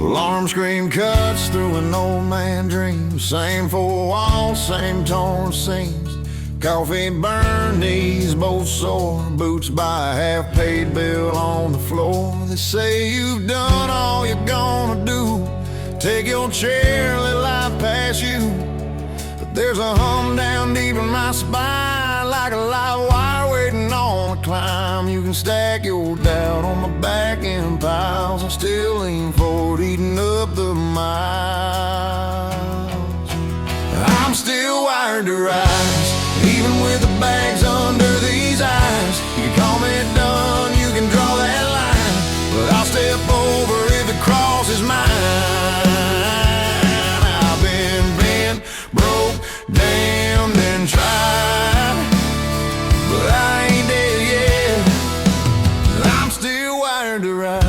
Alarm scream cuts through an old man dream. Same four walls, same torn seams. Coffee burned, knees both sore. Boots by a half-paid bill on the floor. They say you've done all you're gonna do. Take your chair, let life pass you. But there's a hum down deep in my spine, like a live wire waiting on a climb. You can stack your doubt on my back in piles. I'm still leaning forward, eating up the miles. I'm still wired to rise, even with the bags under these eyes. You can call me done, you can draw that line, but I'll step over if it crosses mine. I've been bent, broke, damned, and tried, but I ain't dead yet. I'm still wired to rise.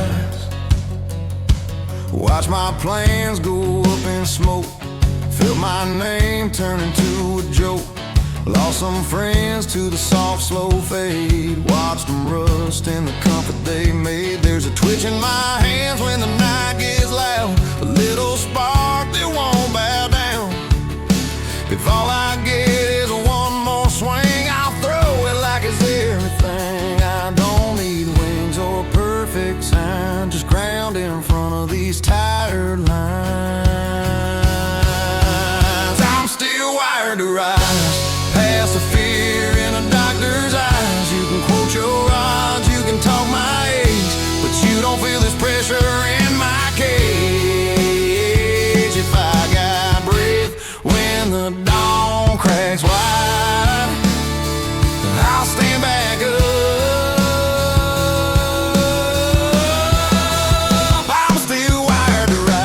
Watch my plans go up in smoke. Felt my name turn into a joke. Lost some friends to the soft, slow fade. Watched them rust in the comfort they made. There's a twitch in my hands when the night gets loud. A little spark that won't bow down. If all I get is one more swing, I'll throw it like it's everything. I don't need wings or a perfect sign, just ground in front of these tired lines. I'm still wired to rise, past the fear in a doctor's eyes. You can quote your odds, you can talk my age, but you don't feel this pressure in my cage. If I got breath when the dawn cracks wide, I'll stand back up. I'm still wired to ride.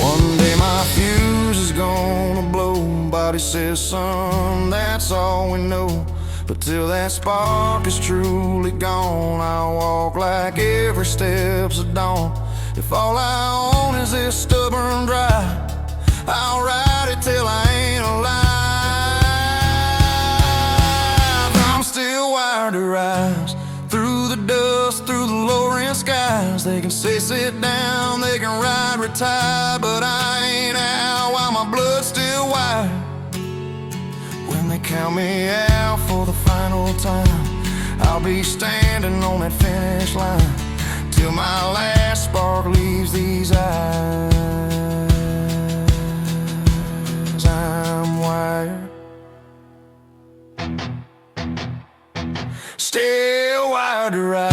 One day my fuse is gonna blow. Body says, son, that's all we know. But till that spark is truly gone, I'll walk like every step's a dawn. If all I own is this stubborn drive, I'll ride it till I ain't alive. I'm still wired to rise, through the dust, through the lowering skies. They can say sit down, they can ride retire, but I ain't out while my blood's still wired. When they count me out for the final time, I'll be standing on that finish line till my last spark leaves these eyes. I'm wired, still wired to ride.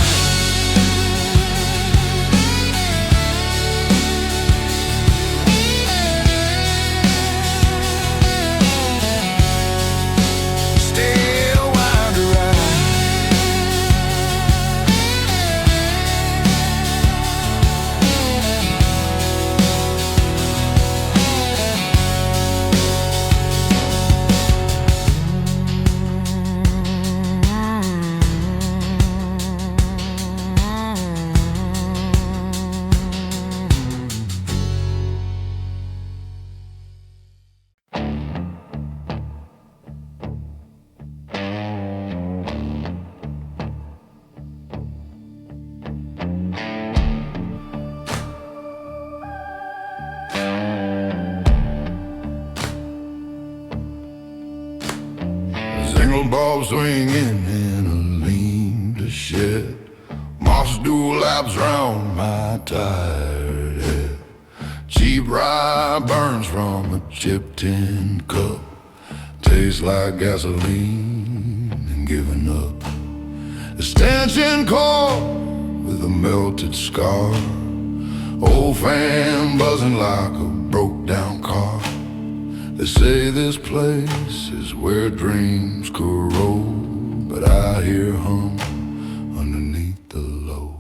Bulb swinging in a lean to shed. Moss do laps round my tired head. Cheap rye burns from a chipped tin cup. Tastes like gasoline and giving up. Extension cord with a melted scar. Old fan buzzing like a broke down car. They say this place is where dreams corrode, but I hear hum underneath the load.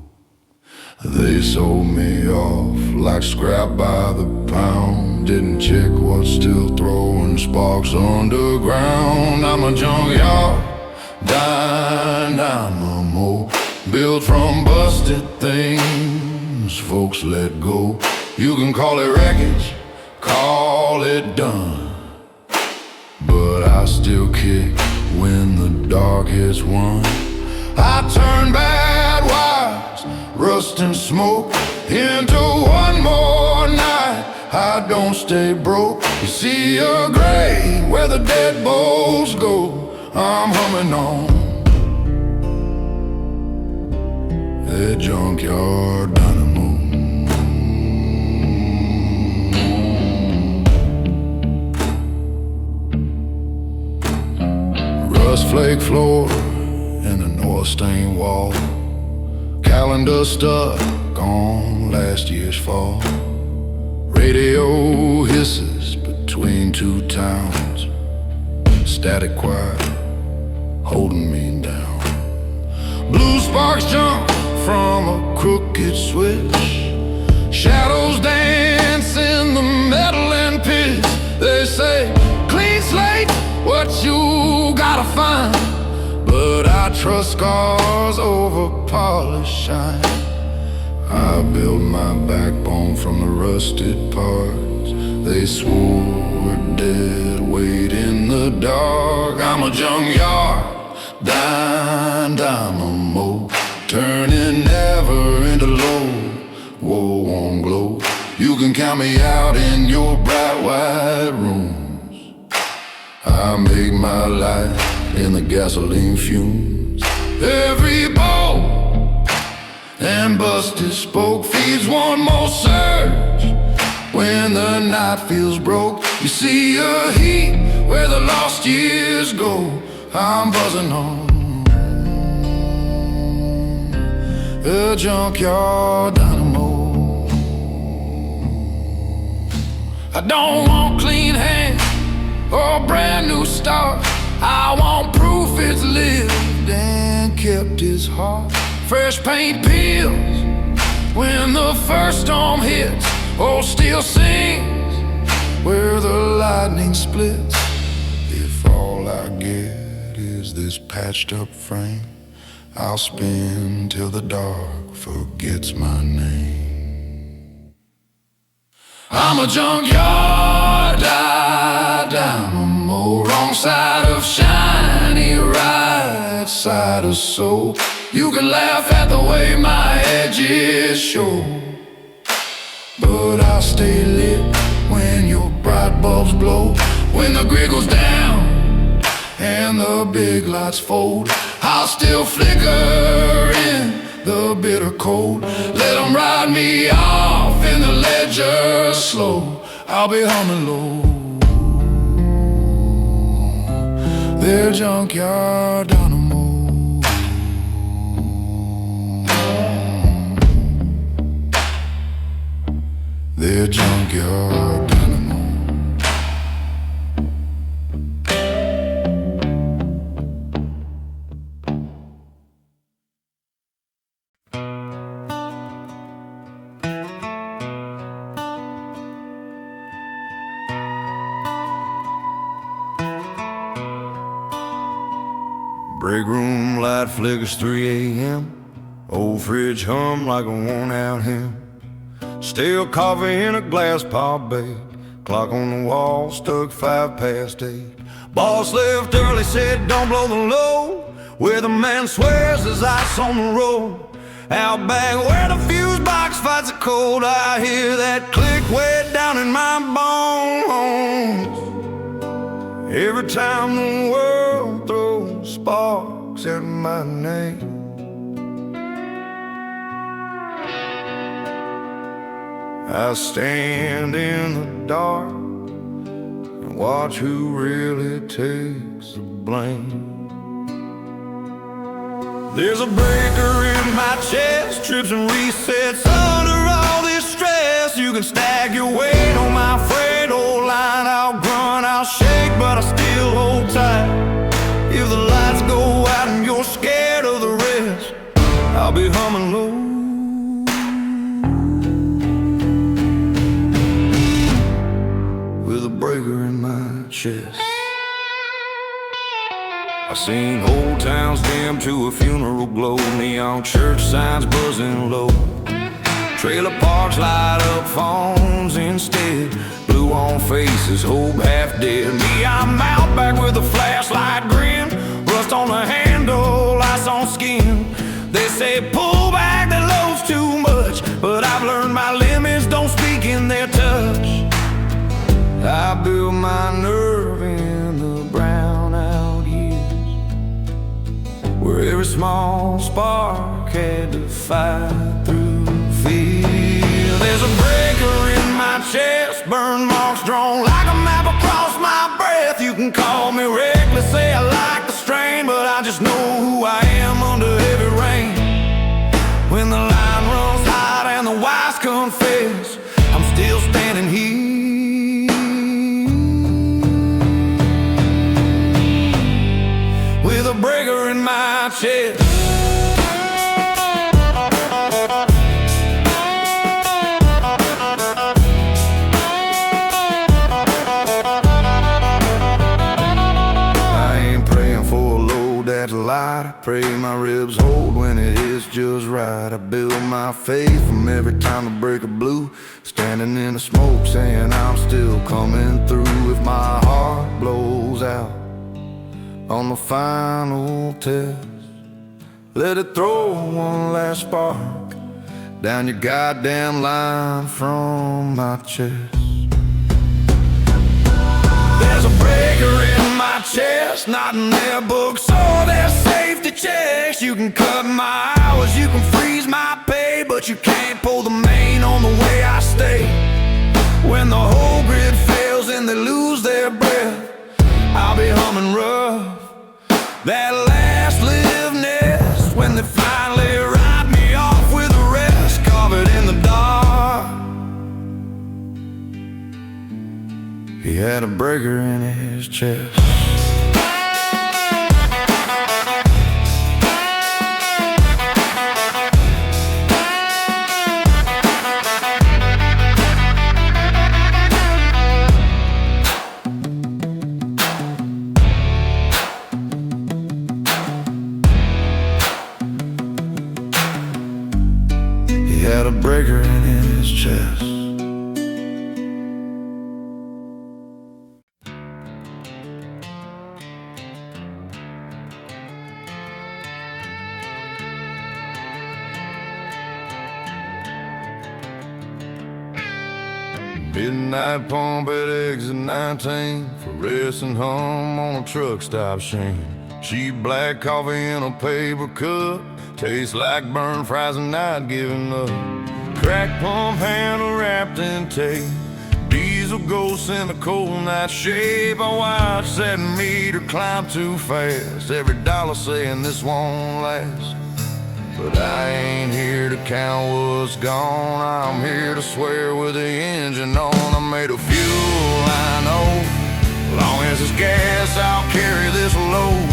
They sold me off like scrap by the pound. Didn't check what's still throwing sparks underground. I'm a junkyard dynamo, built from busted things folks let go. You can call it wreckage, call it done. still kick when the dark has won. I turn bad wires, rust and smoke into one more night. I don't stay broke. You see a grave where the deadbolts go. I'm humming on that junkyard dynamo. Rust flake floor and a north stain wall. Calendar stuck on last year's fall. Radio hisses between two towns. Static quiet holding me down. Blue sparks jump from a crooked switch. Shadows dance in the metal and pitch. They say, clean slate, what you gotta find. But I trust scars over polished shine. I built my backbone from the rusted parts. They swore we're dead weight in the dark. I'm a junkyard dynamo, turning never into low. War won't glow. You can count me out in your bright white rooms. I make my light in the gasoline fumes. Every bolt and busted spoke feeds one more surge when the night feels broke. You see a heat where the lost years go. I'm buzzing on the junkyard dynamo. I don't want clean hands or a brand new start. I want proof it's lived and kept his heart. Fresh paint peels when the first storm hits. Old steel sings where the lightning splits. If all I get is this patched up frame, I'll spin till the dark forgets my name. I'm a junkyard dynamo, wrong side of shiny, right side of soul. You can laugh at the way my edges show, but I'll stay lit when your bright bulbs blow. When the grid goes down and the big lights fold, I'll still flicker in the bitter cold. Let them ride me off in the ledger slow. I'll be humming low their junkyard dynamo. Their junkyard dynamo. Break room light flickers 3 a.m. Old fridge hum like a worn out hymn. Still coffee in a glass pot baked. Clock on the wall stuck 8:05. Boss left early, said don't blow the load. Where the man swears there's ice on the road. Out back where the fuse box fights the cold, I hear that click way down in my bones. Every time the world throws sparks at my name, I stand in the dark and watch who really takes the blame. There's a breaker in my chest, trips and resets under all this stress. You can stack your weight on my freight old line. I'll grunt, I'll shake, but I still hold tight. If the lights go out and you're scared of the rest, I'll be humming low with a breaker in my chest. I've seen old towns dim to a funeral glow, neon church signs buzzing low, trailer parks light up phones instead. blue on faces, hope half dead. Me, I'm out back with a flashlight grin, rust on the handle, ice on skin. They say pull back, that load's too much, but I've learned my limits don't speak in their touch. I built my nerve in the brown out years, where every small spark had to fight through fear. There's a breaker in my chest, burn marks drawn like a map across my breath. You can call me reckless, say I like the strain, but I just know who I am under heavy rain. When the line runs hot and the wise confess, I'm still standing here with a breaker in my chest. I pray my ribs hold when it is just right. I build my faith from every time the breaker blew, standing in the smoke saying I'm still coming through. If my heart blows out on the final test, let it throw one last spark down your goddamn line from my chest. There's a breaker in my chest, not in their books or their safety checks. You can cut my hours, you can freeze my pay, but you can't pull the main on the way I stay. When the whole grid fails and they lose their breath, I'll be humming rough that last live nest. When they finally ride me off with the rest, covered in the dark. He had a breaker in his chest. He had a breaker in his chest. Midnight pump at exit 19 for rest and hum on a truck stop sheen. Cheap black coffee in a paper cup, tastes like burned fries and not giving up. Crack pump handle wrapped in tape, diesel ghosts in the cold night shape. I watch that meter climb too fast, every dollar saying this won't last. But I ain't here to count what's gone, I'm here to swear with the engine on. I made a fuel, I know, long as it's gas, I'll carry this load.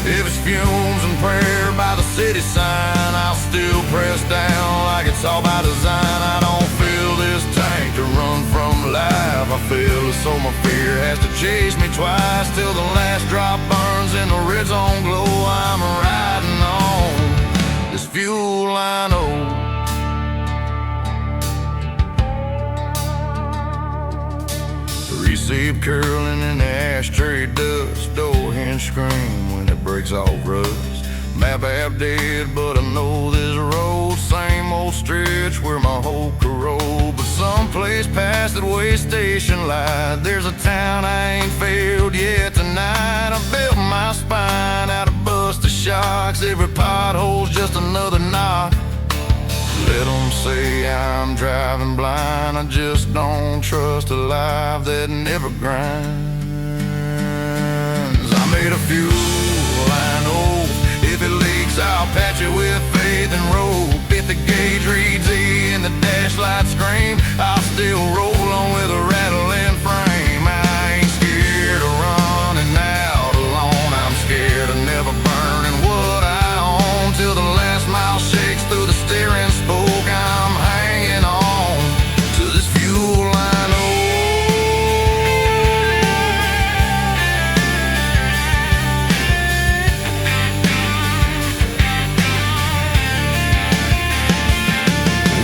If it's fumes and prayer by the city sign, I'll still press down like it's all by design. I don't fill this tank to run from life, I fill it so my fear has to chase me twice, till the last drop burns in the red zone glow. I'm riding on this fuel I know. Receipt curling in the ashtray dust, door hinge scream when it breaks off rust. Map app dead, but I know this road, same old stretch where my hope could roll. But someplace past that way station light, there's a town I ain't failed yet tonight. I built my spine out of busted shocks, every pothole's just another knot. Let them say I'm driving blind, I just don't trust a life that never grinds. I made a fuel, I know, if it leaks I'll patch it with faith and rope. If the gauge reads E and the dash lights scream, I'll still roll on with a rattling frame. I ain't scared of running out alone, I'm scared of never burning what I own. Till the last mile shakes through the steering spoke, I'm hanging on to this fuel I know.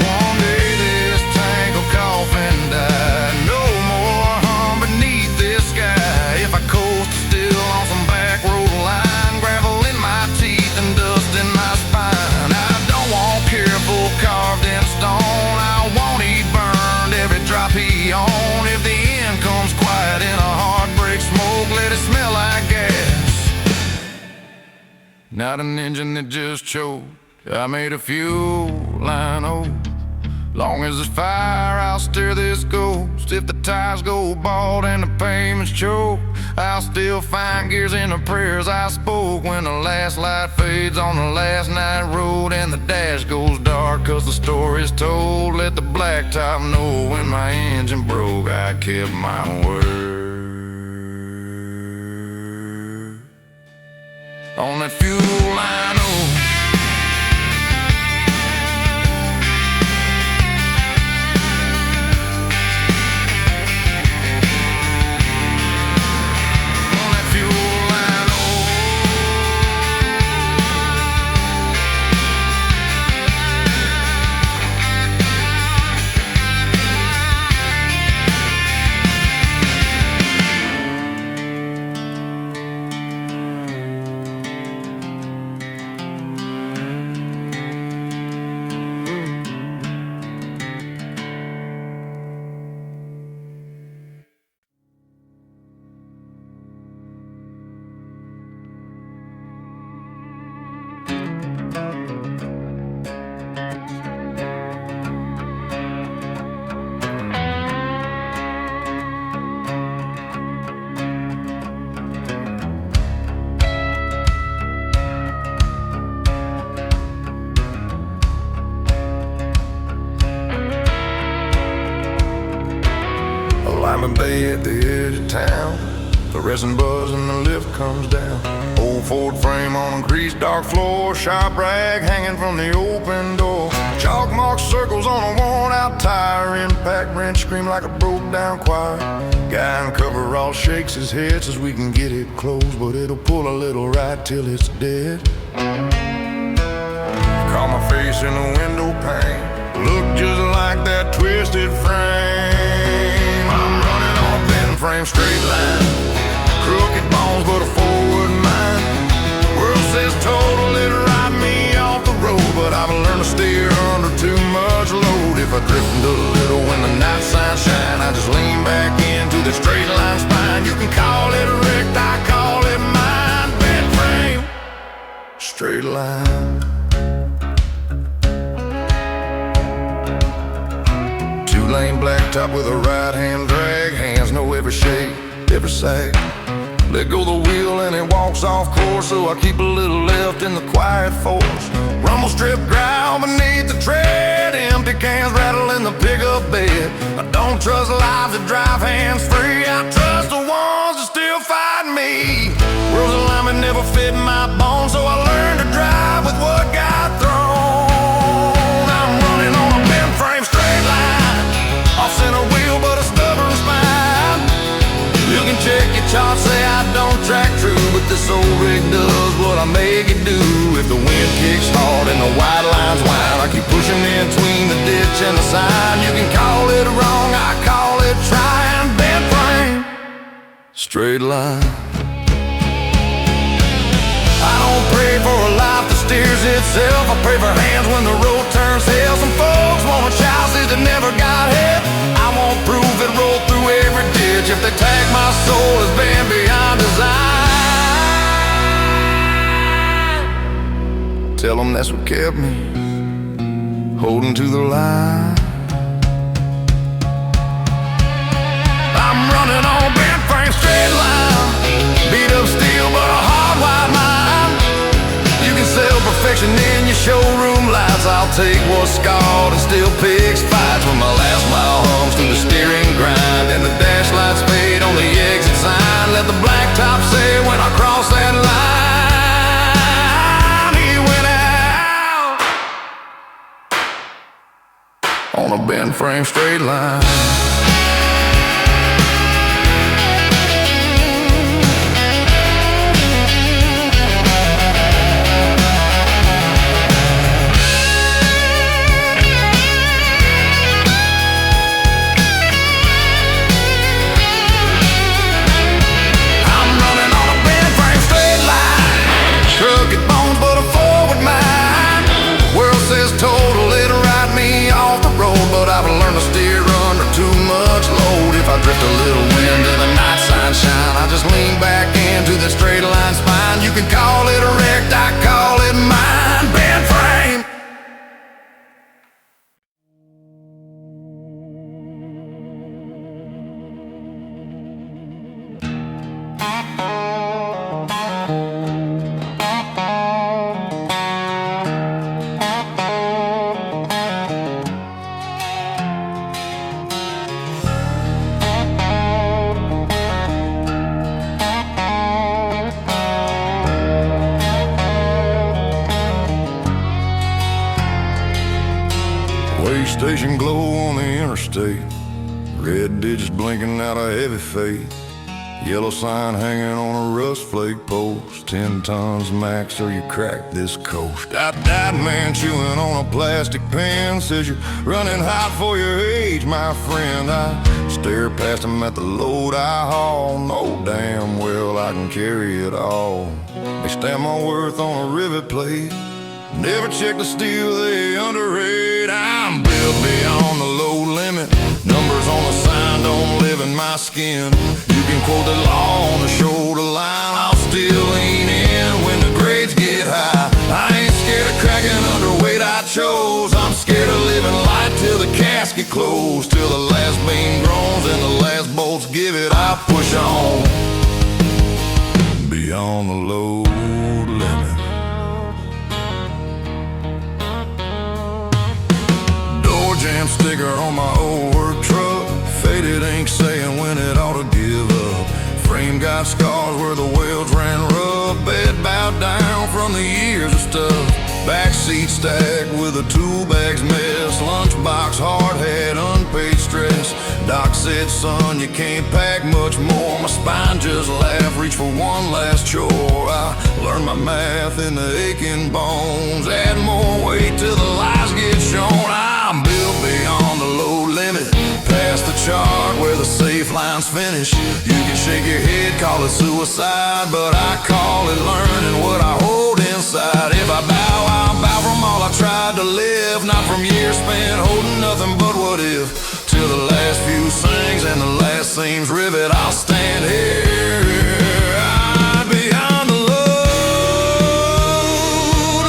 One day this tank will cough and die, no not an engine that just choked. I made a fuel line oath. Long as there's fire, I'll steer this ghost. If the tires go bald and the payments choke, I'll still find gears in the prayers I spoke. When the last light fades on the last night road and the dash goes dark 'cause the story's told, let the blacktop know when my engine broke, I kept my word. On that fuel line oath. I'm in bay at the edge of town. The resin buzz and the lift comes down. Old Ford frame on a greased dark floor. Sharp rag hanging from the open door. Chalk marked circles on a worn out tire. Impact wrench scream like a broke down choir. Guy in coverall shakes his head, says we can get it closed, but it'll pull a little right till it's dead. Caught my face in the window pane. Look just like that twisted frame. Frame straight line, crooked bones but a forward mind. World says total, it ride me off the road, but I've learned to steer under too much load. If I drift a little when the night signs shine, I just lean back into the straight line spine. You can call it wrecked, I call it mine. Bent frame, straight line. Two-lane blacktop with a right-hand drag. Hands know every shape, every sag. Let go the wheel and it walks off course, so I keep a little left in the quiet force. Rumble strip ground beneath the tread. Empty cans rattle in the pickup bed. I don't trust lives that drive hands free. I trust the ones that still fight me. World's alignment never fit my bones, so I learned to drive with what got thrown. I'm running on a bent frame straight line. Off center wheel but a stubborn spine. You can check your charts, say I don't track true, but this old rig does what I make it do. If the wind kicks hard and the white lines wind, I keep pushing in between the ditch and the sign. You can call it wrong, I call it trying. Bent frame, straight line. I don't pray for a life that steers itself. I pray for hands when the road turns hell. Some folks want a chassis that never got hit. I won't prove it, roll through every ditch. If they tag my soul as being beyond design, tell them that's what kept me holding to the line. I'm running on bent frame straight line. Beat up steel but a hard white mind. You can sell perfection in your showroom lights. I'll take what's scarred and still picks fights. When my last mile hums through the steering grind and the dash lights fade on the exit sign, let the blacktop say when I cross that line, he went out on a bent frame straight line. Total, it'll ride me off the road, but I've learned to steer under too much station glow on the interstate. Red digits blinking out a heavy fate. Yellow sign hanging on a rust flake post. 10 tons max or you crack this coast. That man chewing on a plastic pen says you're running hot for your age, my friend. I stare past him at the load I haul. Know damn well I can carry it all. They stamp my worth on a rivet plate. Never check the steel, they underrate. I'm built beyond the load limit. Numbers on the sign don't live in my skin. You can quote the law on the shoulder line, I'll still lean in when the grades get high. I ain't scared of cracking under weight I chose. I'm scared of living light till the casket closed. Till the last beam groans and the last bolts give it, I push on beyond the load limit. Jam sticker on my old work truck. Faded ink saying when it ought to give up. Frame got scars where the wheels ran rough. Bed bowed down from the years of stuff. Backseat stacked with a tool bag's mess. Lunchbox hard hat, unpaid stress. Doc said, son, you can't pack much more. My spine just laughed, reach for one last chore. I learned my math in the aching bones. Add more weight till the lies get shown. I'm built beyond the load limit. Past the chart where the safe lines finish. You can shake your head, call it suicide, but I call it learning what I hold inside. If I bow, I'll bow from all I tried to live. Not from years spent holding nothing but what if. Till the last few sings and the last seams rivet, I'll stand here. I'm beyond the load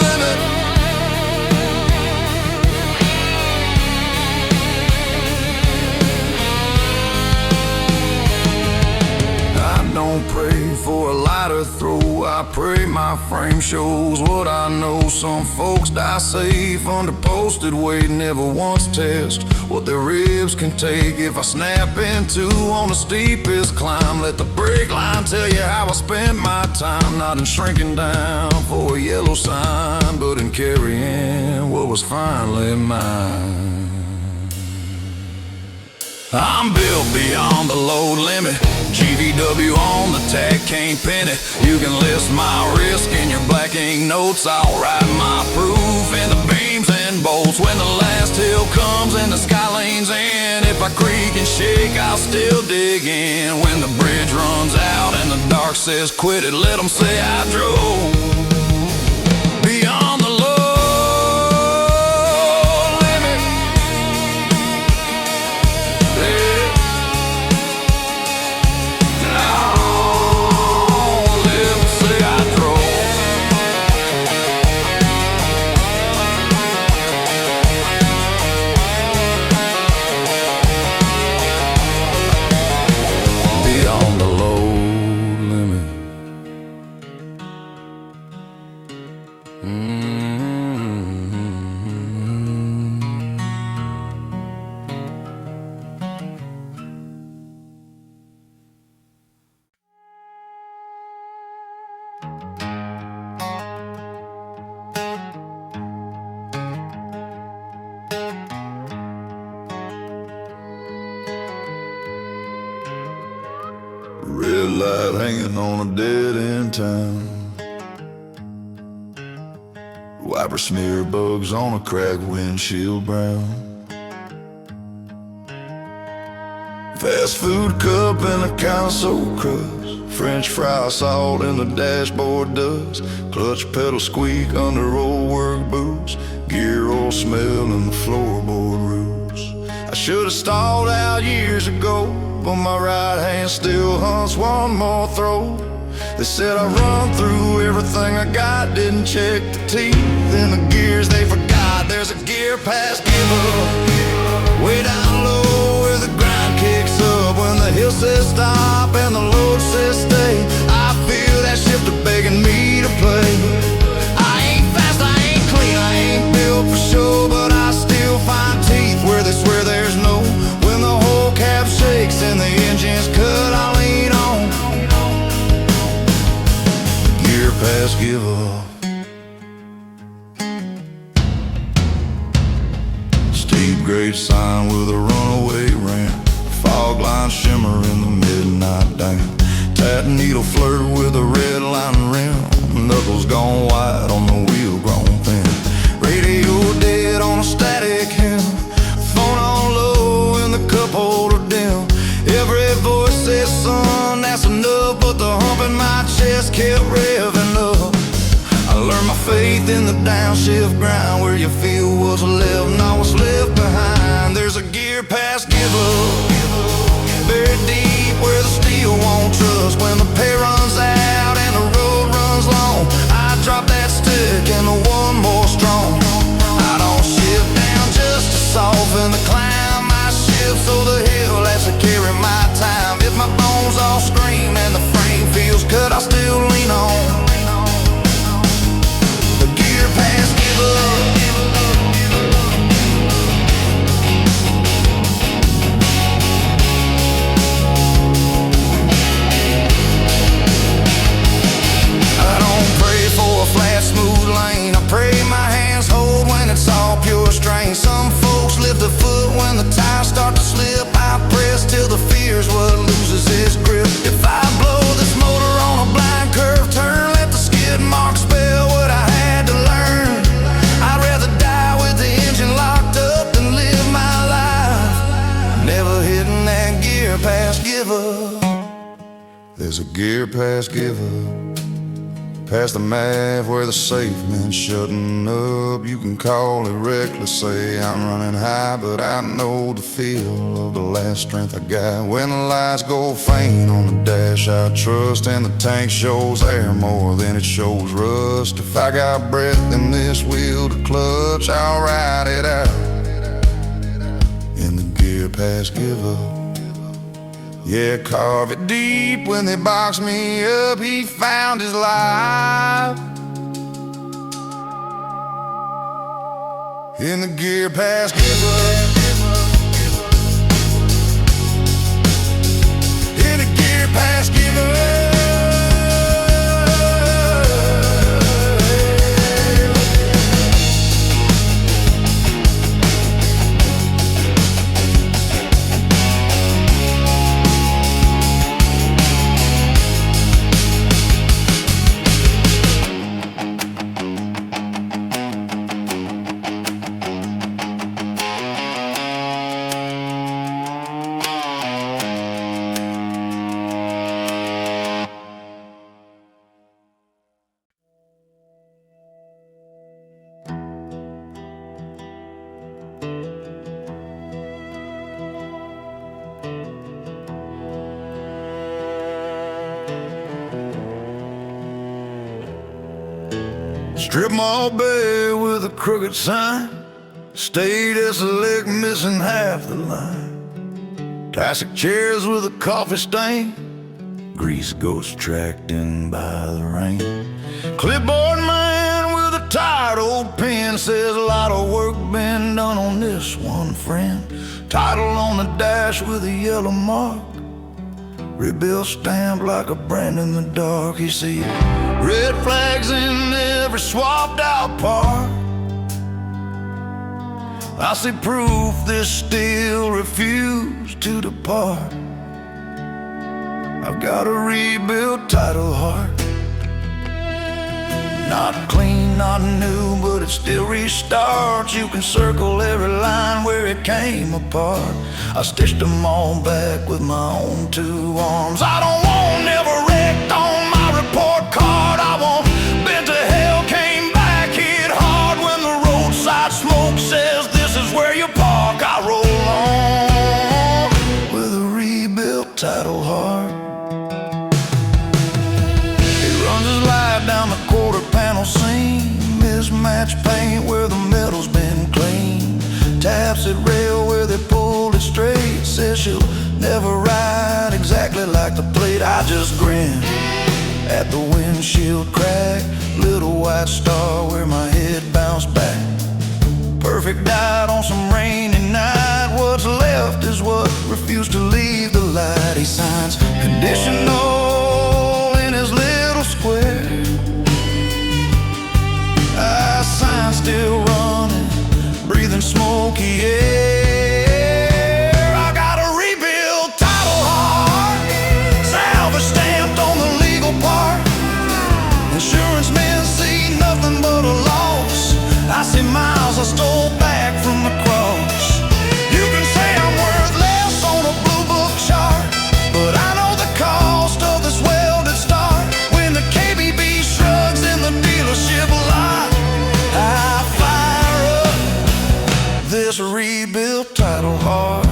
limit. I don't pray for a lighter throw. I pray my frame shows what I know. Some folks die safe under posted weight. Never once test what their ribs can take. If I snap in two on the steepest climb, let the brake line tell you how I spent my time. Not in shrinking down for a yellow sign, but in carrying what was finally mine. I'm built beyond the load limit. GVW on the tag, can't pin it. You can list my risk in your black ink notes. I'll write my proof in the beams and bolts. When the last hill comes and the sky leans in, if I creak and shake, I'll still dig in. When the bridge runs out and the dark says quit it, let them say I drove beyond the load limit. Let them say I drove beyond the load limit. Red light hanging on a dead end town. Wiper smear bugs on a cracked windshield brown. Fast food cup and a console crust. French fry salt in the dashboard dust. Clutch pedal squeak under old work boots. Gear oil smell in the floorboard roots. I should've stalled out years ago, but my right hand still hunts one more throw. They said I run through everything I got, didn't check the teeth in the gears they forgot. There's a gear pass give up, way down low where the grind kicks up. When the hill says stop and the load says stay, I feel that shifter begging me to play. I ain't fast, I ain't clean, I ain't built for show, but I still find teeth where they swear there's no. When the whole cab shakes and the engine's cut, I lean on. Gear pass give up. Steep grade sign with a runaway ramp. Fog line shimmer in the midnight damp. Tat needle flirt with a red line rim. Knuckles gone wide on the wheel grown thin. Radio dead on a static hymn. Phone on low and the cup holder dim. Every voice says, son, that's enough. But the hump in my chest kept revving up. I learned my faith in the downshift grind, where you feel what's left, not what's left behind. There's a gear past give up, buried deep where the steel won't trust. When the pay runs out and the road runs long, I drop that stick and the one more strong. I don't shift down just to soften the climb. I shift so the hill has to carry my time. If my bones all scream and the frame feels cut, I still lean on the gear past give up. Flat, smooth lane. I pray my hands hold when it's all pure strain. Some folks lift a foot when the tires start to slip. I press till the fear's what loses its grip. If I blow this motor on a blind curve turn, let the skid mark spell what I had to learn. I'd rather die with the engine locked up than live my life never hitting that gear past give up. There's a gear past give up, past the math where the safe meant shutting up. You can call it reckless, say I'm running high, but I know the feel of the last strength I got. When the lights go faint on the dash, I trust, and the tank shows air more than it shows rust. If I got breath in this wheel to clutch, I'll ride it out in the gear past give up. Yeah, carve it deep when they box me up. He found his life in the gear past give up. In the gear past give up. Strip mall bay with a crooked sign. Stayed at select, missing half the line. Classic chairs with a coffee stain. Grease ghost tracked in by the rain. Clipboard man with a tired old pen says a lot of work been done on this one, friend. Title on the dash with a yellow mark. Rebuilt stamped like a brand in the dark. He see red flags in every swapped out part. I see proof this steel refused to depart. I've got a rebuilt title heart. Not clean, not new, but it still restarts. You can circle every line where it came apart. I stitched them all back with my own two arms. I don't want never wrecked on my report card. I want bent to hell, came back, hit hard. When the roadside smoke says this is where you park, I roll on with a rebuilt title heart. Down the quarter panel seam, mismatched paint where the metal's been cleaned. Taps at rail where they pulled it straight. Says she'll never ride exactly like the plate. I just grin at the windshield crack. Little white star where my head bounced back. Perfect died on some rainy night. What's left is what refused to leave the light. He signs conditional in his little square. Sign still running, breathing smoky air. stole back from the cross. You can say I'm worth less on a blue book chart, but I know the cost of this welded start. When the KBB shrugs in the dealership lot, I fire up this rebuilt title heart.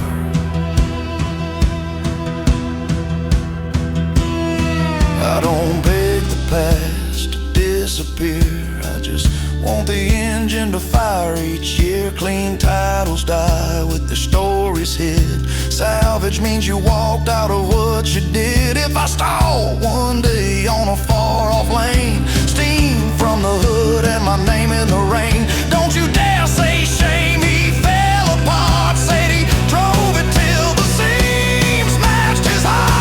I don't beg the past to disappear, I just want the engine to fire each year. Clean titles die with their stories hid. Salvage means you walked out of what you did. If I stall one day on a far-off lane, steam from the hood and my name in the rain, don't you dare say shame. He fell apart, said he drove it till the seams matched his heart.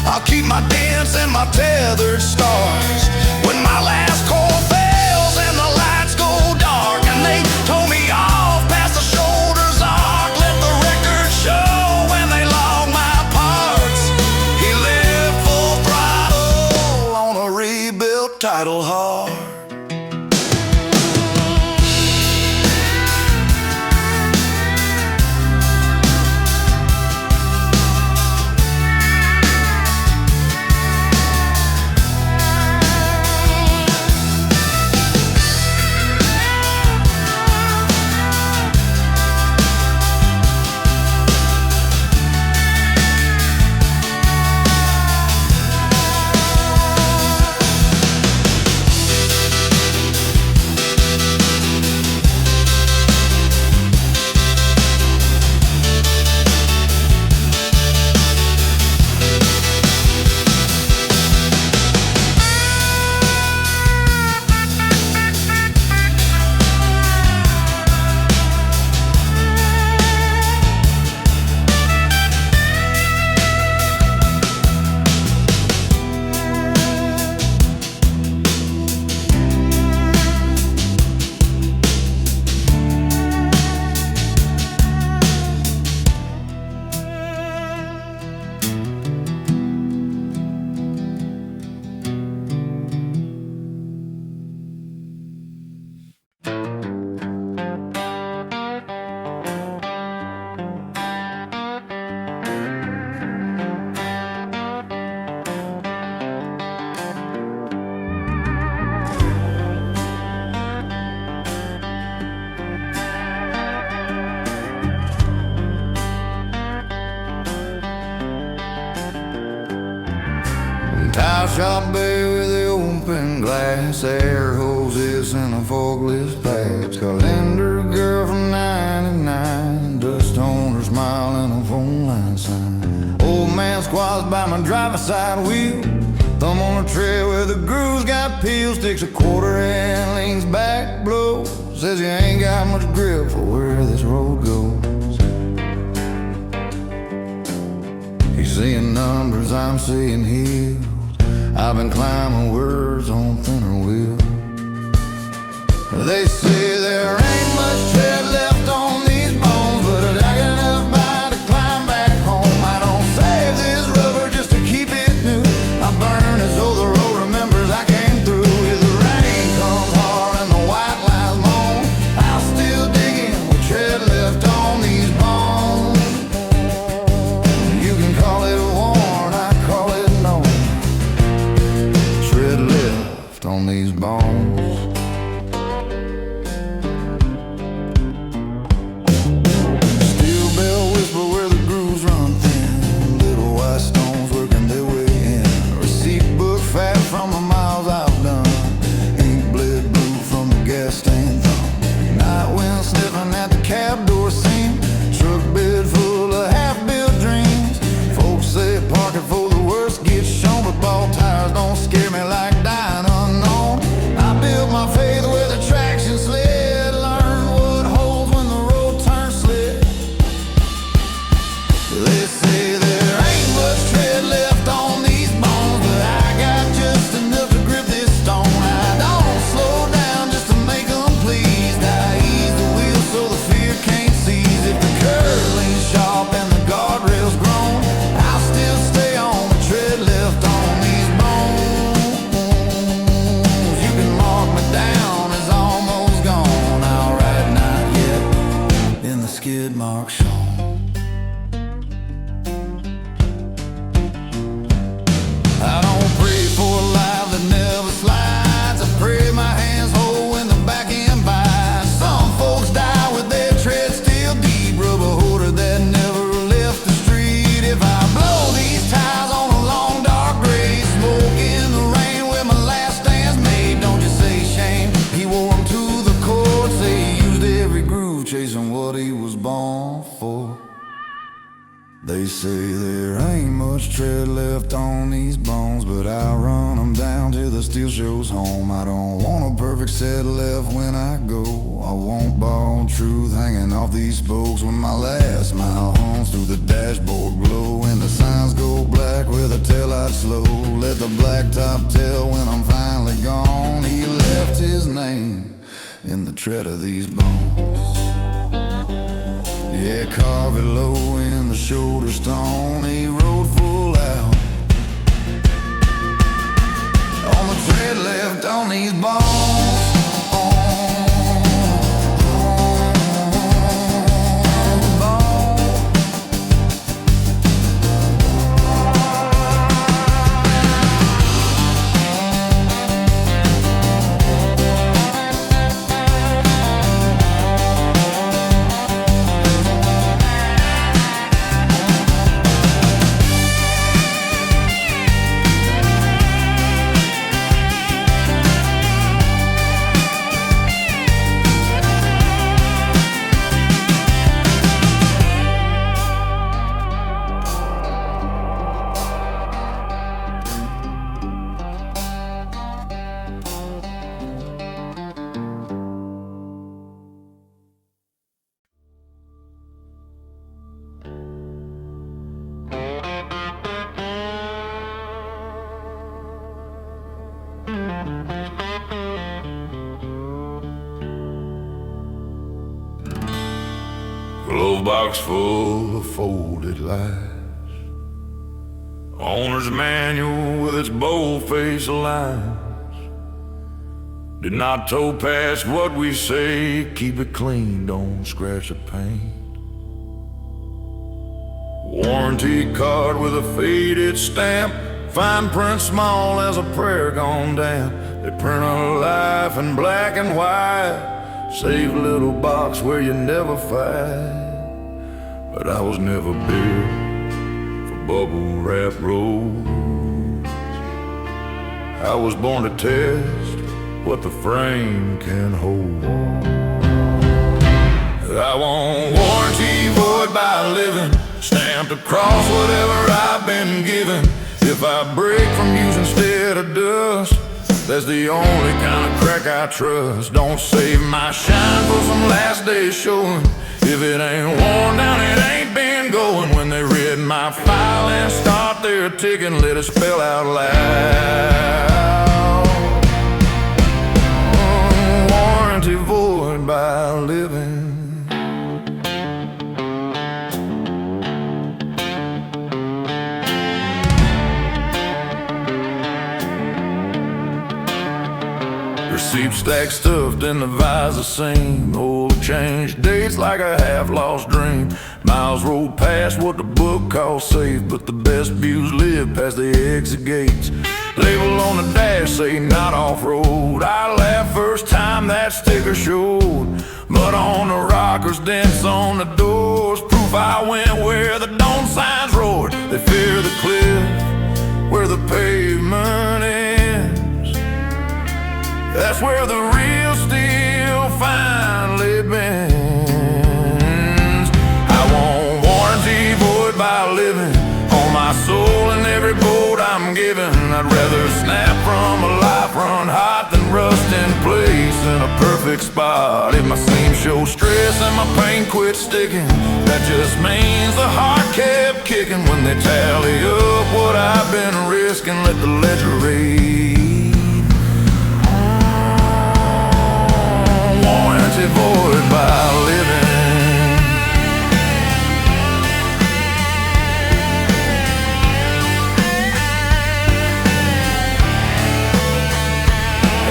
I'll keep my dents and my tethered stars. When my last core fails and the lights go dark and they tow me off past the shoulder's arc, let the record show when they log my parts. He lived full throttle on a rebuilt title heart. Tile shop bay with the open glass, air hoses and a forklift pads. Calendar girl from 99, dust on her smile and a phone line sign. Old man squats by my driver's side wheel, thumb on the trail where the groove's got peels. Sticks a quarter and leans back, blows, says you ain't got much grip for where this road goes. He's seeing numbers, I'm seeing hills. I've been climbing words on thinner wheels. They say there ain't much tread left on these bones, but I got enough by to climb back home. I don't save this rubber just to keep it new. I burn as though the road remembers I came through. If the rain comes hard and the white lines moan, I'll still dig in with tread left on these bones. You can call it worn, I call it known. Tread left on these bones. Steel bell whisper where the grooves run thin. Little white stones working their way in. Receipt book fat from the miles I've done. Ink bled blue from the gas stain thumb. Night wind sniffing at the cab door seam. Truck bed full of half-built dreams. Folks say park it for the worst gets shown, but ball tires don't scare me like dying unknown. I built my They say there ain't much tread left on these bones, but I'll run them down till the steel shows home. I don't want a perfect set left when I go. I won't borrow truth hanging off these spokes when my last mile hums through the dashboard glow, and the signs go black with a taillight slow. Let the blacktop tell when I'm finally gone. He left his name in the tread of these bones. Yeah, carve it low in the shoulder stone. He rode full out on the tread left on these bones. Glove box full of folded lies, owner's manual with its bold-faced lines. Did not tow past what we say, keep it clean, don't scratch a paint. Warranty card with a faded stamp, fine print small as a prayer gone damp. They print a life in black and white, save a little box where you never fight. But I was never built for bubble wrap roads. I was born to test what the frame can hold. I want warranty void by living, stamped across whatever I've been given. If I break from use instead of dust, that's the only kind of crack I trust. Don't save my shine for some last day showing. If it ain't worn down, it ain't been going. When they read my file and start their ticking, let it spell out loud. Warranty void by living. Receipt stack stuffed in the visor seam, oil change dates like a half-lost dream. Miles rolled past what the book calls safe, but the best views live past the exit gates. Label on the dash say not off-road. I laughed first time that sticker showed. Mud on the rockers, dents on the doors, proof I went where the don't signs roared. They fear the cliff where the pavement ends. That's where the real steel finally bends. I want warranty void by living, on my soul and every boat I'm given. I'd rather snap from a life run hot than rust in place in a perfect spot. If my seams show stress and my paint quit sticking, that just means the heart kept kicking. When they tally up what I've been risking, let the ledger read. Warranty void by living.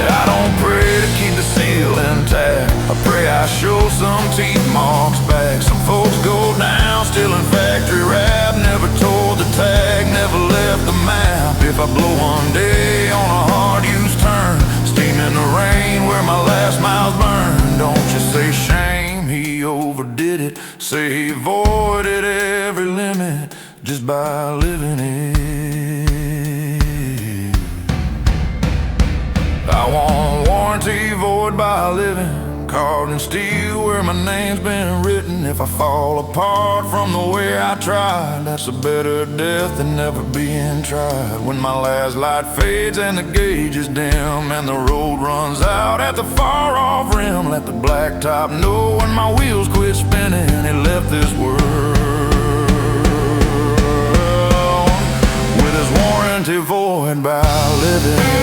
I don't pray to keep the seal intact, I pray I show some teeth marks back. Some folks go down still in factory wrap, never tore the tag, never left the map. If I blow one day on a hard used turn, steam in the rain where my last miles burn, don't you say shame, he overdid it. Say he voided every limit just by living it. I want warranty void by living, carved in steel where my name's been written. If I fall apart from the way I tried, that's a better death than never being tried. When my last light fades and the gauge is dim and the road runs out at the far off rim, let the blacktop know when my wheels quit spinning. He left this world with his warranty void by living.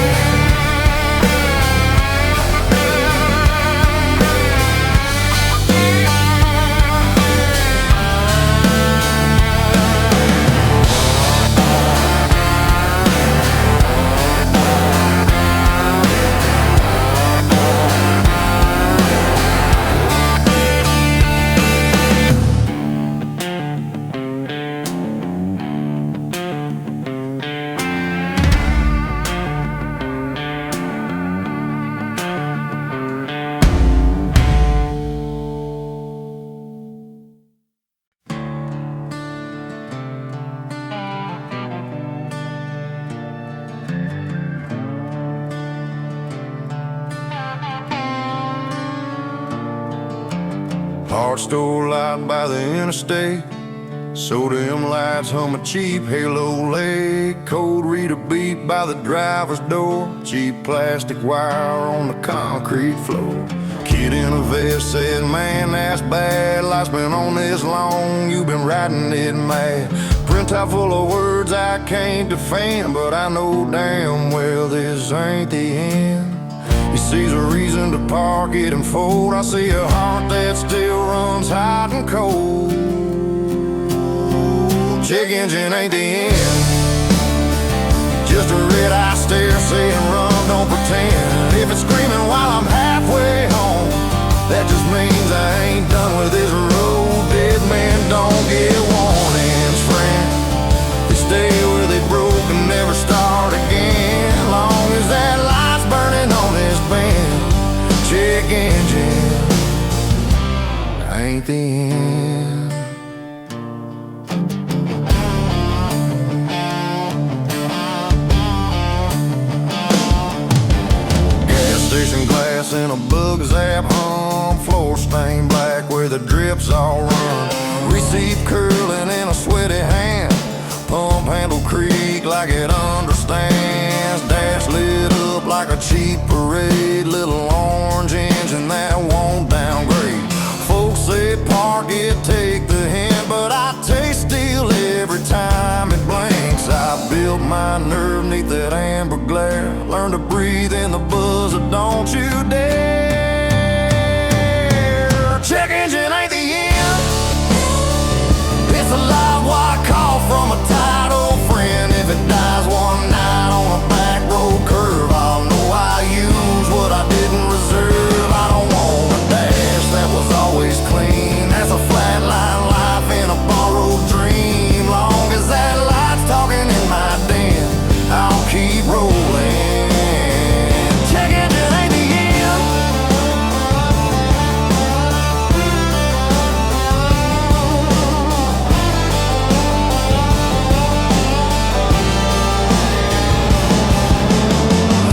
Hard store light by the interstate, sodium lights hum a cheap Halo Lake. Code reader beat by the driver's door, cheap plastic wire on the concrete floor. Kid in a vest said, man, that's bad. Life's been on this long, you've been riding it mad. Printout full of words I can't defend, but I know damn well this ain't the end. He sees a reason to park it and fold. I see a heart that still runs hot and cold. Check engine ain't the end, just a red eye stare saying run, don't pretend. If it's screaming while I'm halfway home, that just means I ain't done with this road. Dead men don't get warnings, friend. They stay where they broke and never start again. Long as that light's burning on this band, check engine ain't the end. Gas station glass in a bug zap hum, floor stained black where the drips all run. Receipt curling in a sweaty hand, pump handle creak like it understands. Dash lit up like a cheap parade, little orange engine that won't downgrade. Folks say park it, take the hint, but I taste steel every time it blinks. I built my nerve neath that amber glare, learn to breathe in the buzz of don't you dare. Check engine ain't the end, it's a live white call from a tight old friend. If it dies one night on a back road curve, I'll know I used what I didn't reserve. I don't want a dash that was always clean, that's a flatline life in a borrowed dream. Long as that light's talking in my den, I'll keep rolling. Check engine ain't the end,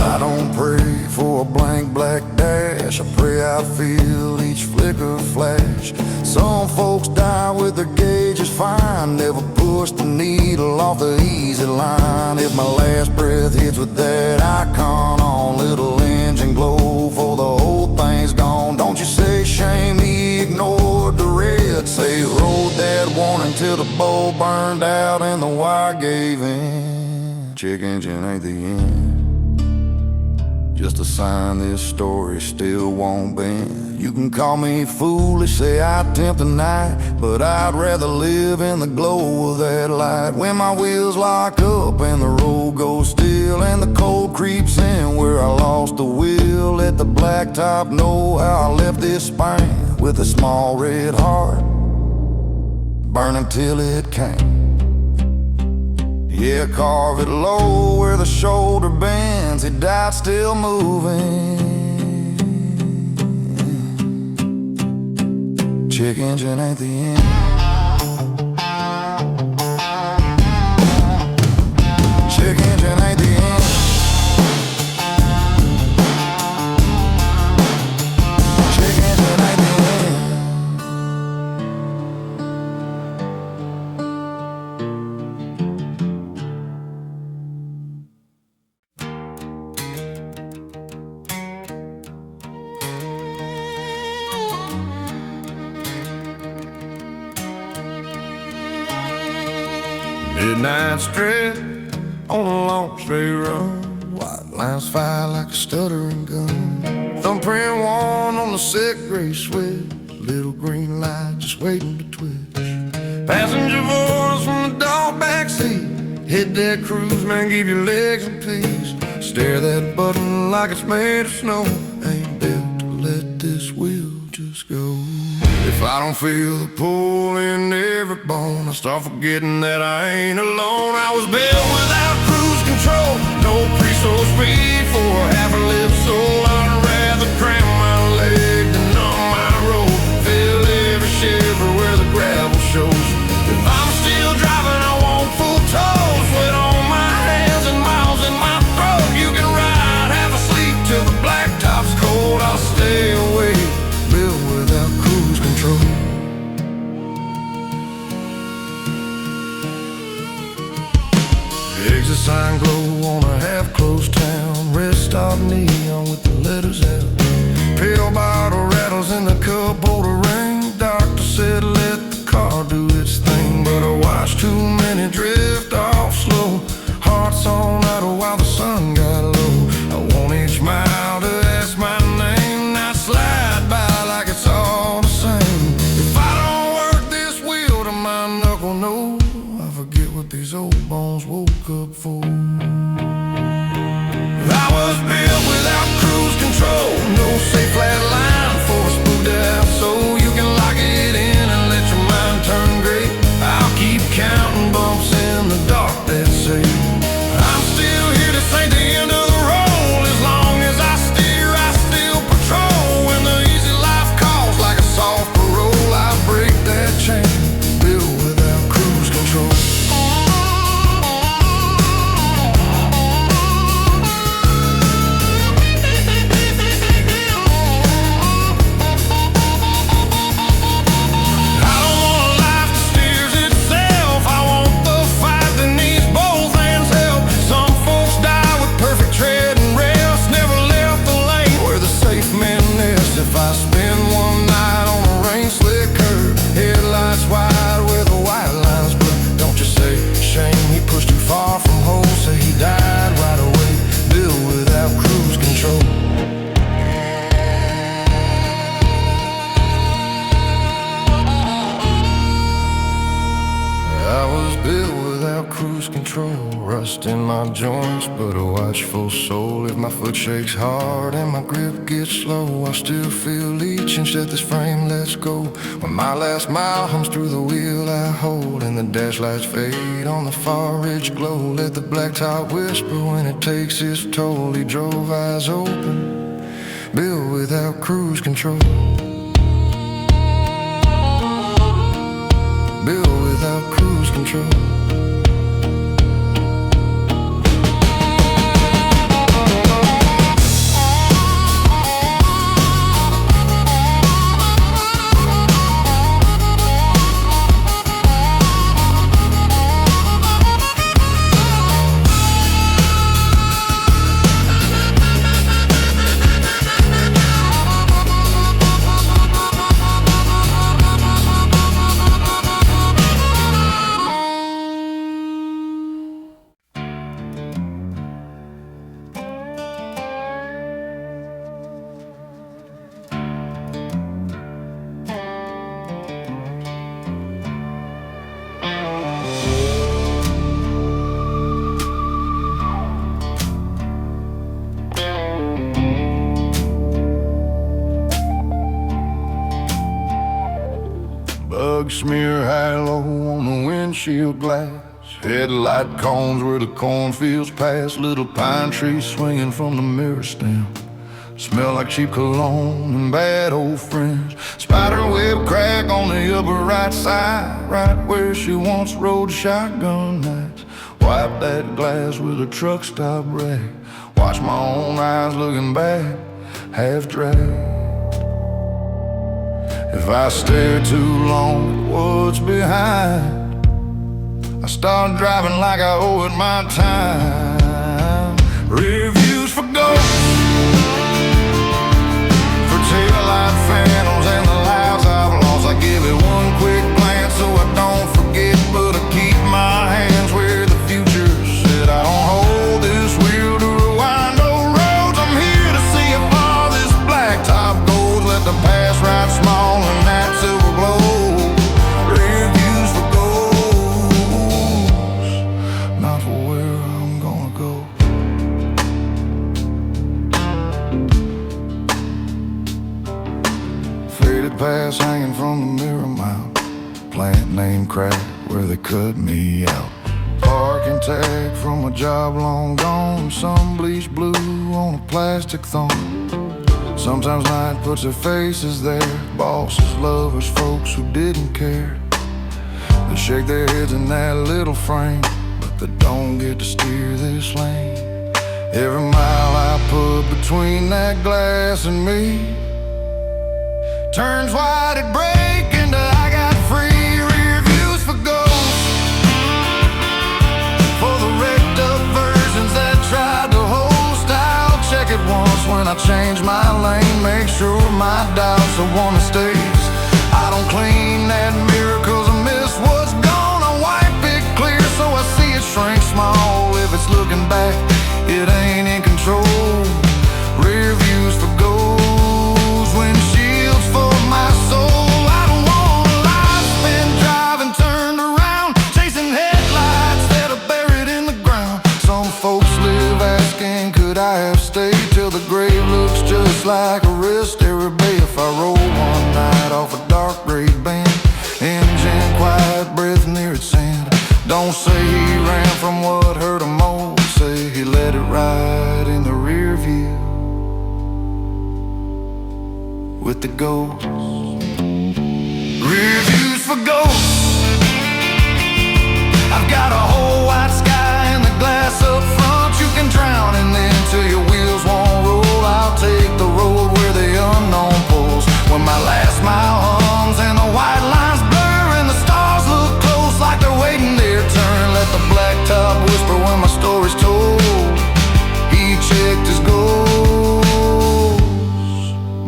I don't pray for a blank black dash, I pray I feel each flicker flash. Some folks die with their gauges fine, never push the needle off the easy line. If my last breath hits with that icon on, little engine glow for the whole thing's gone. Don't you say shame me, ignored the red, say rode that warning till the bowl burned out and the wire gave in. Check engine ain't the end, just a sign this story still won't bend. You can call me foolish, say I tempt the night, but I'd rather live in the glow of that light. When my wheels lock up and the road goes still and the cold creeps in where I lost the wheel, let the blacktop know how I left this spine with a small red heart burning till it came. Yeah, carve it low where the shoulder bends, it died still moving. Check engine ain't the end, check engine ain't the end, check engine midnight strip on a long straight run. White lines fire like a stuttering gun. Thumbprint worn on the sick gray switch. Little green light just waiting to twitch. Passenger voice from the dog backseat. Hit that cruise, man, give your legs a piece. Stare that button like it's made of snow. Ain't built to let this wheel just go. If I don't feel the pull in every bone, I start forgetting that I ain't alone. I was built without cruise control, no pre-soul speed for half a live soul. I'd rather cramp my leg than numb my road. Feel every shiver where the gravel shows. If I'm still driving, I want full toes. Sweat on my hands and miles in my throat. You can ride half asleep till the blacktop's cold. I'll stay awake, built without cruise control. Exit sign glow on a half-closed town. Red stop neon with the letters out. Pale bottle rattles in the cup holder ring. Doctor said let the car do its thing, but I watched too many drift off slow. Hearts on idle while the sun got low. I want each mile to ask my name, not slide by like it's all the same. If I don't work this wheel to my knuckle, no, I forget what these old bones woke up for. I was built without cruise control, no safe flat line for a spooked out soul. You can lock it in and let your mind turn gray. I'll keep counting bumps in the dark that say I'm still here to say the end of the road. As long as I steer, I still patrol. When the easy life calls like a soft parole, I break that chain, built without cruise control. If I spend one night on a rain-slick curb, headlights wide where the white lines blur. Don't you say shame, he pushed too far from home, say he died right away, built without cruise control. I was built without cruise control. Rust in my joints, but a watchful soul. If my foot shakes hard and my grip gets slow, I still feel each inch that this frame lets go. When my last mile hums through the wheel I hold, and the dash lights fade on the far ridge glow. Let the blacktop whisper when it takes its toll. He drove eyes open, built without cruise control. Built without cruise control. Bug smear high-low on the windshield glass. Headlight cones where the cornfields pass. Little pine trees swinging from the mirror stem. Smell like cheap cologne and bad old friends. Spiderweb crack on the upper right side, right where she once rode shotgun nights. Wipe that glass with a truck stop rag. Watch my own eyes looking back, half dragged. If I stare too long at what's behind, I start driving like I owe it my time. Reviews for ghosts, for taillight phantoms and the lives I've lost. I give it one quick glance so I don't forget, but I keep my hands where crooked pass hanging from the mirror mount. Plant name crack where they cut me out. Parking tag from a job long gone. Some bleach blue on a plastic thorn. Sometimes night puts their faces there. Bosses, lovers, folks who didn't care. They shake their heads in that little frame, but they don't get to steer this lane. Every mile I put between that glass and me turns white at break into I got free rear views for ghosts, for the wrecked up versions that tried to host. I'll check it once when I change my lane, make sure my dial's the one that stays. I don't clean that mirror cause I miss what's gone. I wipe it clear so I see it shrink small. If it's looking back, it ain't in control. Rear views for goals, windshields for my soul. I don't want a life spent driving turned around, chasing headlights that are buried in the ground. Some folks live asking, could I have stayed till the grave looks just like a wrist every bay. If I roll one night off a dark gray band, engine quiet, breath near its end. Don't say he ran from what hurt him most, say he let it ride in the rear view with the ghosts. Rear views for ghosts. I've got a whole white sky and the glass up front. You can drown in then till your wheels won't roll. I'll take the road where the unknown pulls, when my last mile hums and the white lines blur and the stars look close like they're waiting their turn. Let the blacktop whisper when my story's told. He checked his goals,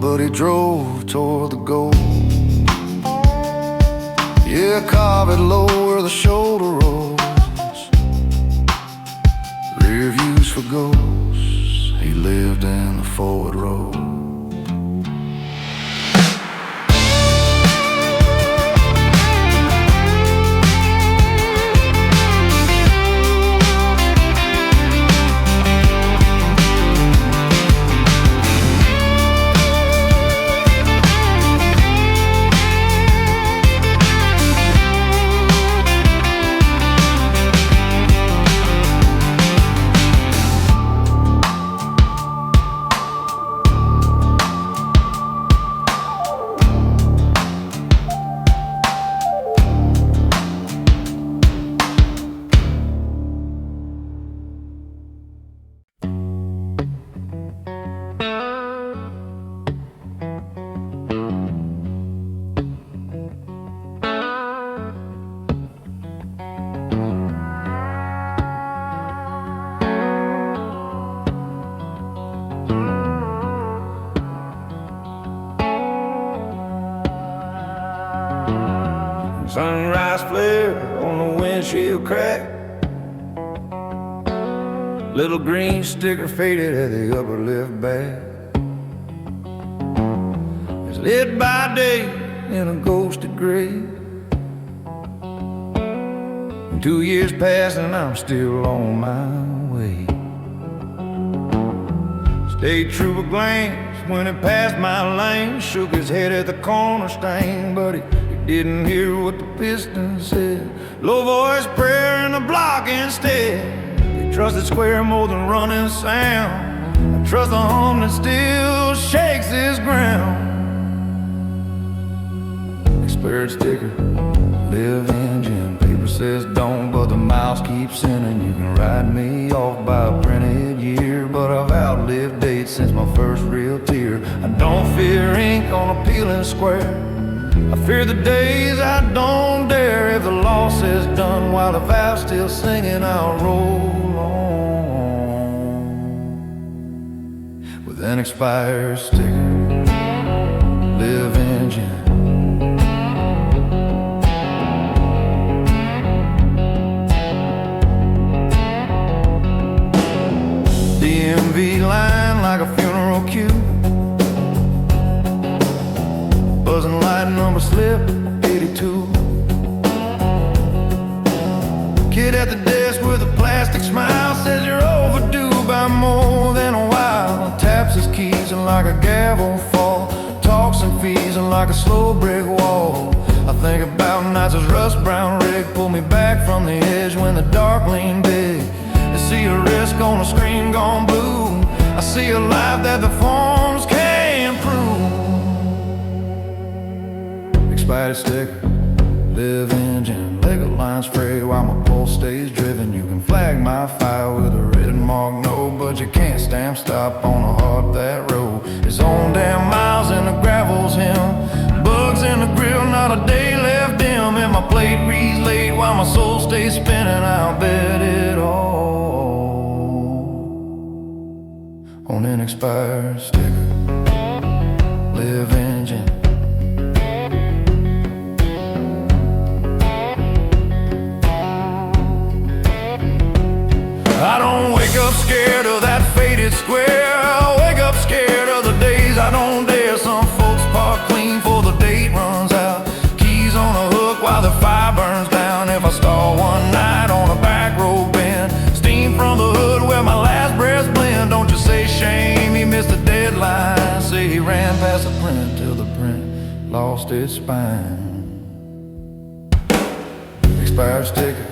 but he drove toward the goal. Yeah, carve it low where the shoulder rolls. Rear views for ghosts. He lived in the forward row. Sunrise flare on the windshield crack. Little green sticker faded at the upper left back. It's lit by day in a ghosted gray. 2 years passed and I'm still on my way. State trooper glanced when it passed my lane, shook his head at the corner stain, but he didn't hear what the piston said. Low voice prayer in the block instead. They trusted square more than running sound. I trust the hum that still shakes this ground. Expired sticker, live engine. Paper says don't, but the mouse keeps sending. You can write me off by a printed year, but I've outlived dates since my first real tear. I don't fear ink on a peeling square. I fear the days I don't dare. If the law says done while the valve's still singing, I'll roll on with an expired sticker, live engine. DMV line like a funeral queue. Buzzing light number slip 82. Kid at the desk with a plastic smile says you're overdue by more than a while. Taps his keys and like a gavel fall, talks and fees and like like a slow brick wall. I think about nights as rust brown rig pulled me back from the edge when the dark leaned big. I see a risk on a screen gone blue. I see a life that the forms can't prove. Expired sticker, live engine, Lego line spray while my pulse stays driven. You can flag my fire with a written mark no, but you can't stamp stop on a heart that road. His own damn miles and the gravel's him. Bugs in the grill, not a day left dim. And my plate reads late while my soul stays spinning. I'll bet it all on an expired sticker, live engine. I don't wake up scared of that faded square. I wake up scared of the days I don't dare. Some folks park clean for the date runs out. Keys on a hook while the fire burns down. If I stall one night on a back road bend, steam from the hood where my last breaths blend. Don't you say shame, he missed the deadline. Say he ran past the print till the print lost its spine. Expired sticker,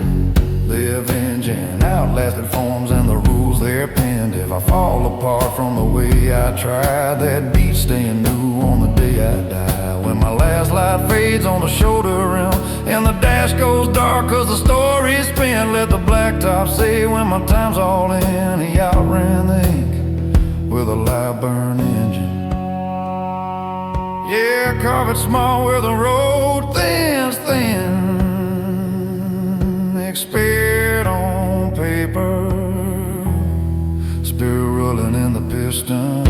live engine, outlasted forms and the rules they're penned. If I fall apart from the way I tried, that beat staying new on the day I die. When my last light fades on the shoulder rim and the dash goes dark cause the story's spent, let the blacktop say when my time's all in, he outran the ink with a live burn engine. Yeah, carve it small where the road thin's thin. Expired on paper, still rolling in the piston.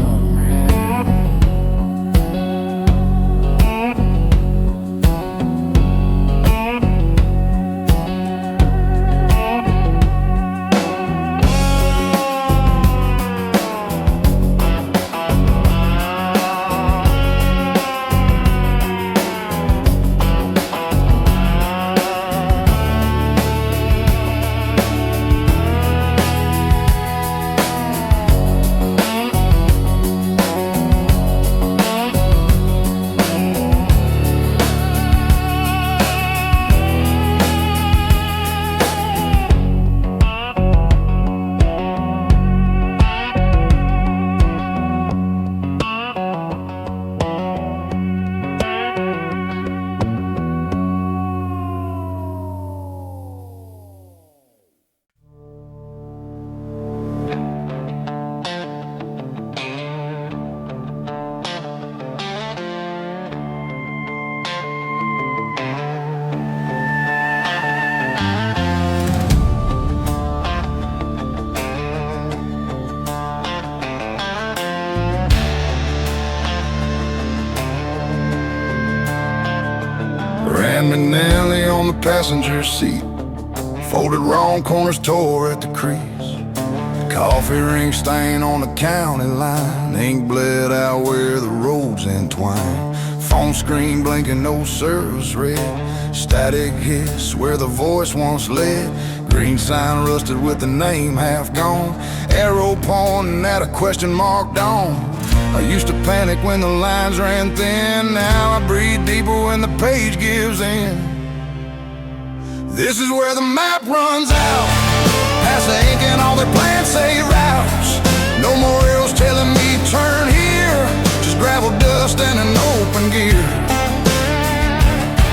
Nelly on the passenger seat, folded wrong corners tore at the crease. Coffee ring stain on the county line, ink bled out where the roads entwine. Phone screen blinking, no service red, static hiss where the voice once led. Green sign rusted with the name half gone, arrow pointing at a question mark dawn. I used to panic when the lines ran thin, now I breathe deeper when the page gives in. This is where the map runs out, past the ink and all their plans say routes. No more arrows telling me turn here, just gravel, dust and an open gear.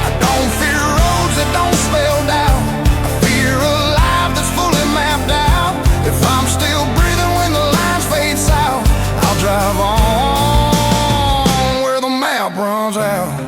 I don't fear roads that don't spell doubt, I fear a life that's fully mapped out. If I'm still breathing when the lines fade south, I'll drive on where the map runs out.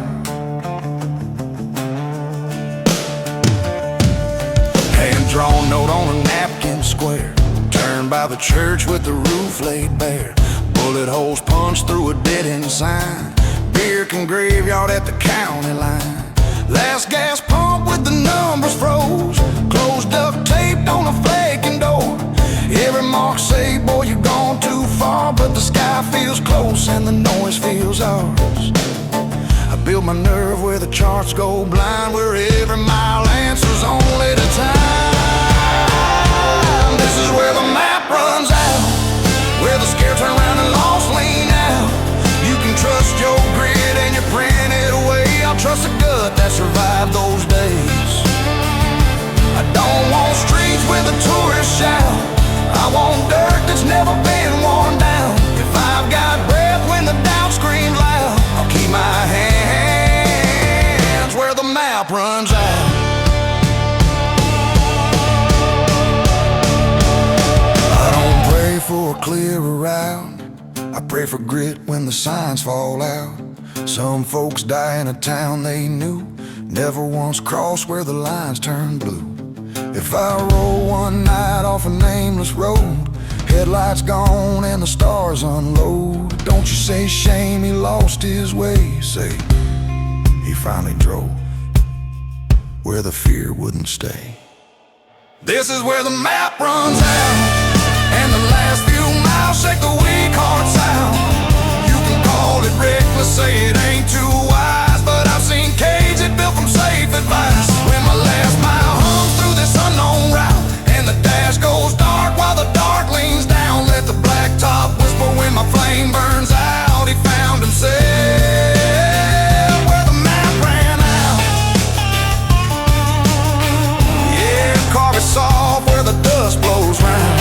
Hand-drawn note on a napkin square, turned by the church with the roof laid bare. Bullet holes punched through a dead-end sign, beer can graveyard at the county line. Last gas pump with the numbers froze, closed duct taped on a flaking door. Every mark say, boy, you've gone too far, but the sky feels close and the noise feels ours. I build my nerve where the charts go blind, where every mile answers only to time. This is where the map runs out, where the scared turn around and lost lean out. You can trust your grid and your printed the tourists shout. I want dirt that's never been worn down. If I've got breath when the doubt screams loud, I'll keep my hands where the map runs out. I don't pray for a clearer route, I pray for grit when the signs fall out. Some folks die in a town they knew, never once crossed where the lines turned blue. If I roll one night off a nameless road, headlights gone and the stars unload, don't you say shame he lost his way, say he finally drove where the fear wouldn't stay. This is where the map runs out, and the last few miles shake the weak heart sound. You can call it reckless, say it ain't too wise, but I've seen cages built from safe advice. When my last mile hums through this unknown route, and the dash goes dark while the dark leans down, let the blacktop whisper when my flame burns out. He found himself where the map ran out. Yeah, carve it soft where the dust blows round.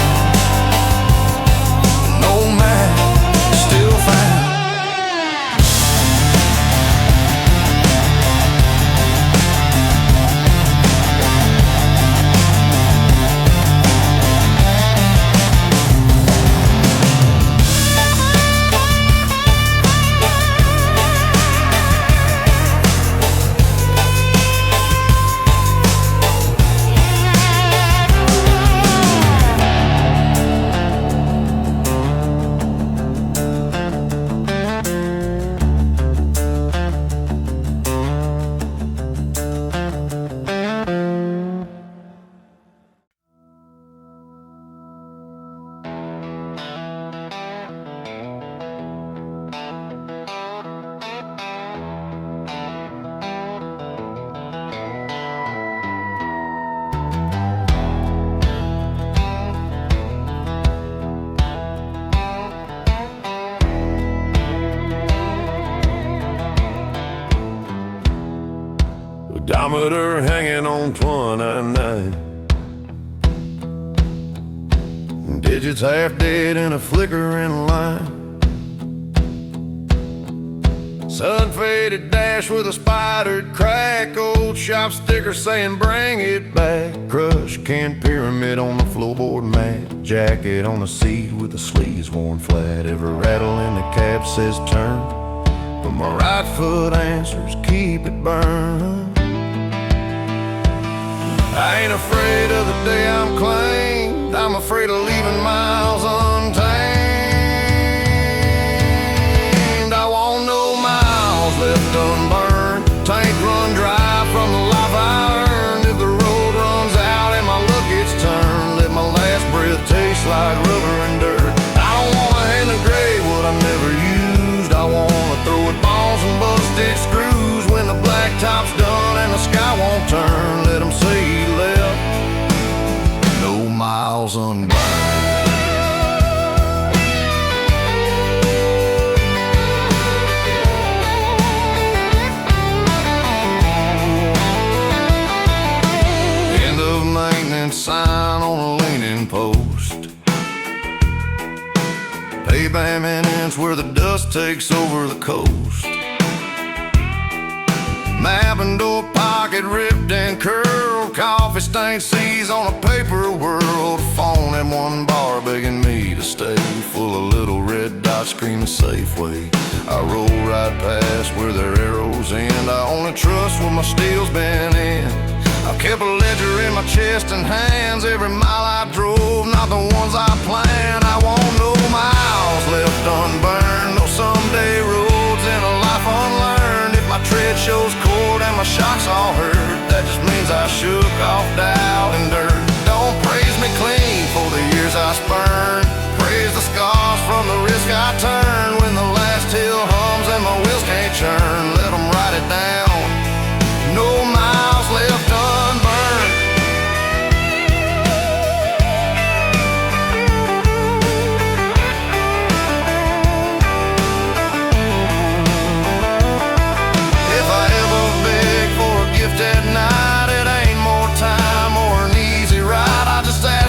No map, still found. Odometer hanging on 29. Digits half dead in a flickering line. Sun-faded dash with a spidered crack. Old shop sticker saying bring it back. Crushed can pyramid on the floorboard mat. Jacket on the seat with the sleeves worn flat. Every rattle in the cab says turn, but my right foot answers keep it burned. I ain't afraid of the day I'm claimed, I'm afraid of leaving miles untamed. I want no miles left unburned, tank run dry from the life I earned. If the road runs out and my luck gets turned, let my last breath taste like rubber and dirt. I don't wanna hand the grave what I never used, I wanna throw it balls and busted screws. When the blacktop's done and the sky won't turn, let them say he left no miles unburned. End of maintenance sign on a leaning post. Pay by minutes where the dust takes over the coast. Map and door pocket ripped and curled. Coffee stained seas on a paper world. Phone in one bar begging me to stay. Full of little red dots screaming Safeway. I roll right past where their arrows end. I only trust what my steel's been in. I kept a ledger in my chest and hands. Every mile I drove, not the ones I planned. I want no miles left unburned. No someday roads in a life unlearned. If my tread shows cord and my shocks all hurt, that just means I shook off doubt and dirt. Don't praise me clean for the years I spurned. Praise the scars from the risk I turned. When the last hill hums and my wheels can't churn, let them write it down. No miles left unburned. If I ever beg for a gift at night, it ain't more time or an easy ride. I just ask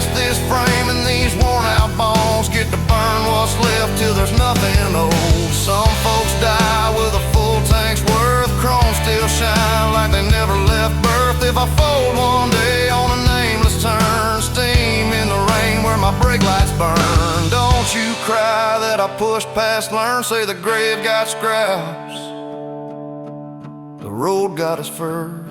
I pushed past learn, say the grave got scraps, the road got us first.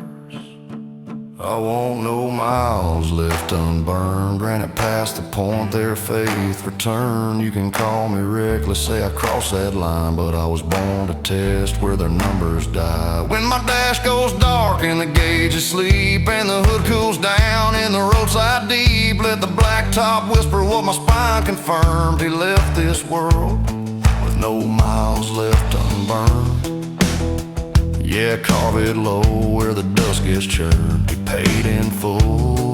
I want no miles left unburned, granted past the point their faith returned. You can call me reckless, say I crossed that line, but I was born to test where their numbers die. When my dash goes dark and the gauge is asleep, and the hood cools down in the roadside deep, let the blacktop whisper what my spine confirmed. He left this world with no miles left unburned. Yeah, carve it low where the dust gets churned. He paid in full